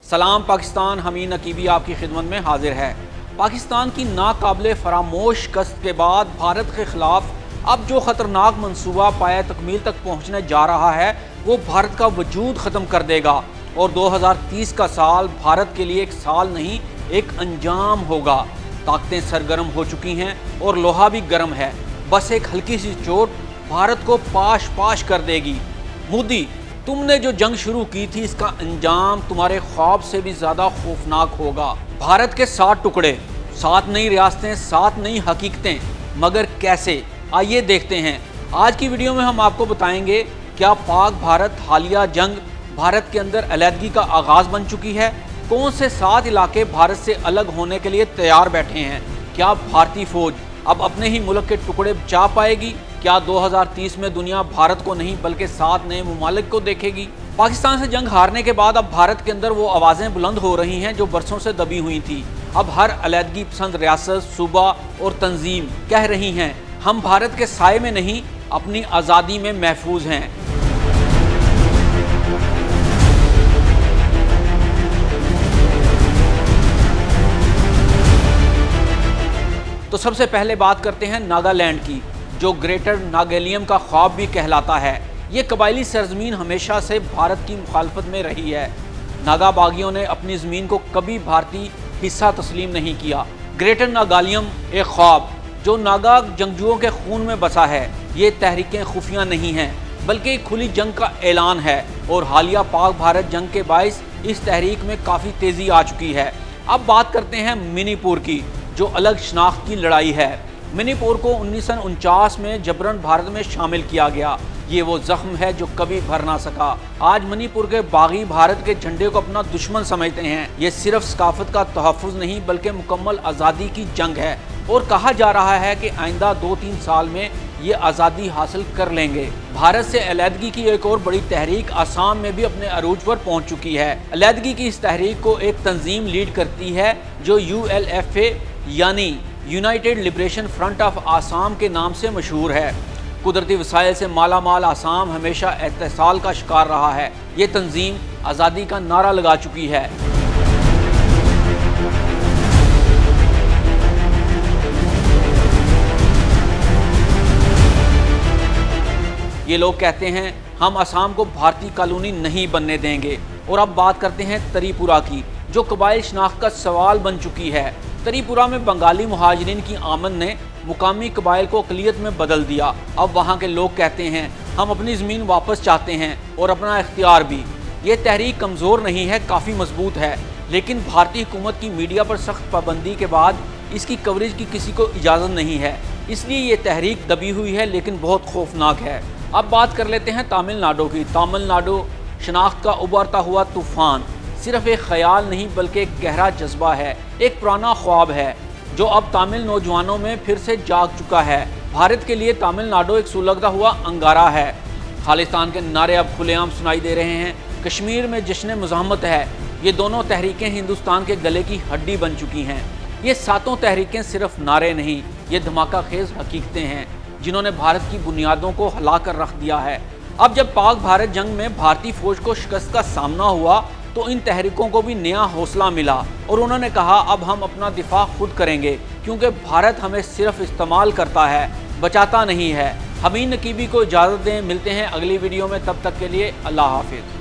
सलाम पाकिस्तान, हमीद नकीबी आपकी खिदमत में हाजिर है। पाकिस्तान की नाकाबिले फरामोश शिकस्त के बाद भारत के खिलाफ अब जो ख़तरनाक मंसूबा पाया तकमील तक पहुँचने जा रहा है वो भारत का वजूद ख़त्म कर देगा और 2030 का साल भारत के लिए एक साल नहीं एक अंजाम होगा। ताकतें सरगर्म हो चुकी हैं और लोहा भी गर्म है। बस एक हल्की सी चोट भारत को पाश पाश कर देगी। मोदी, तुमने जो जंग शुरू की थी इसका अंजाम तुम्हारे ख्वाब से भी ज़्यादा खौफनाक होगा। भारत के 7 टुकड़े, 7 नई रियासतें, 7 नई हकीकतें, मगर कैसे? आइए देखते हैं। आज की वीडियो में हम आपको बताएंगे क्या पाक भारत हालिया जंग भारत के अंदर अलहदगी का आगाज़ बन चुकी है? कौन से 7 इलाके भारत से अलग होने के लिए तैयार बैठे हैं? क्या भारतीय फौज अब अपने ही मुल्क के टुकड़े बचा पाएगी? क्या 2030 में दुनिया भारत को नहीं बल्कि 7 नए ममालिक को देखेगी? पाकिस्तान से जंग हारने के बाद अब भारत के अंदर वो आवाज़ें बुलंद हो रही हैं जो बरसों से दबी हुई थी। अब हर अलहदगी पसंद रियासत, सूबा और तंजीम कह रही हैं हम भारत के साए में नहीं अपनी आज़ादी में महफूज हैं। तो सबसे पहले बात करते हैं नागालैंड की, जो ग्रेटर नागालियम का ख्वाब भी कहलाता है। ये कबायली सरजमीन हमेशा से भारत की मुखालफत में रही है। नागा बागियों ने अपनी ज़मीन को कभी भारतीय हिस्सा तस्लीम नहीं किया। ग्रेटर नागालियम एक ख्वाब जो नागा जंगजुओं के खून में बसा है। ये तहरीकें खुफिया नहीं हैं बल्कि खुली जंग का ऐलान है और हालिया पाक भारत जंग के बाइस इस तहरीक में काफ़ी तेज़ी आ चुकी है। अब बात करते हैं मणिपुर की, जो अलग शनाख्त की लड़ाई है। मणिपुर को 1949 में जबरन भारत में शामिल किया गया। ये वो जख्म है जो कभी भर ना सका। आज मणिपुर के बागी भारत के झंडे को अपना दुश्मन समझते हैं। ये सिर्फ सकाफत का तहफ़्फ़ुज़ नहीं बल्कि मुकम्मल आज़ादी की जंग है और कहा जा रहा है कि आइंदा 2-3 साल में ये आज़ादी हासिल कर लेंगे। भारत से अलहदगी की एक और बड़ी तहरीक आसाम में भी अपने अरूज पर पहुंच चुकी है। अलहदगी की इस तहरीक को एक तंजीम लीड करती है जो ULFA यानी United liberation front of Assam के नाम से मशहूर है। कुदरती वसाइल से माला माल आसाम हमेशा एहतसाल का शिकार रहा है। ये तंजीम आज़ादी का नारा लगा चुकी है। ये लोग कहते हैं हम आसाम को भारतीय कॉलोनी नहीं बनने देंगे। और अब बात करते हैं त्रिपुरा की, जो कबाइल शनाख्त का सवाल बन चुकी है। त्रिपुरा में बंगाली मुहाजिरीन की आमद ने मुकामी कबाइल को अक़लियत में बदल दिया। अब वहाँ के लोग कहते हैं हम अपनी ज़मीन वापस चाहते हैं और अपना इख्तियार भी। ये तहरीक कमज़ोर नहीं है, काफ़ी मजबूत है, लेकिन भारतीय हुकूमत की मीडिया पर सख्त पाबंदी के बाद इसकी कवरेज की किसी को इजाज़त नहीं है। इसलिए ये तहरीक दबी हुई है लेकिन बहुत खौफनाक है। अब बात कर लेते हैं तमिलनाडु की। तमिलनाडु शनाख्त का उभरता हुआ तूफ़ान सिर्फ एक ख्याल नहीं बल्कि एक गहरा जज्बा है, एक पुराना ख्वाब है जो अब तमिल नौजवानों में फिर से जाग चुका है। भारत के लिए तमिलनाडु एक सुलगता हुआ अंगारा है। खालिस्तान के नारे अब खुलेआम सुनाई दे रहे हैं। कश्मीर में जश्न मुज़ाहमत है। ये दोनों तहरीकें हिंदुस्तान के गले की हड्डी बन चुकी हैं। ये 7 तहरीकें सिर्फ नारे नहीं, ये धमाका खेज हकीकतें हैं जिन्होंने भारत की बुनियादों को हिला कर रख दिया है। अब जब पाक भारत जंग में भारतीय फौज को शिकस्त का सामना हुआ तो इन तहरीकों को भी नया हौसला मिला और उन्होंने कहा अब हम अपना दिफा खुद करेंगे, क्योंकि भारत हमें सिर्फ इस्तेमाल करता है, बचाता नहीं है। हमीद नकीबी को इजाज़त दें। मिलते हैं अगली वीडियो में, तब तक के लिए अल्लाह हाफिज़।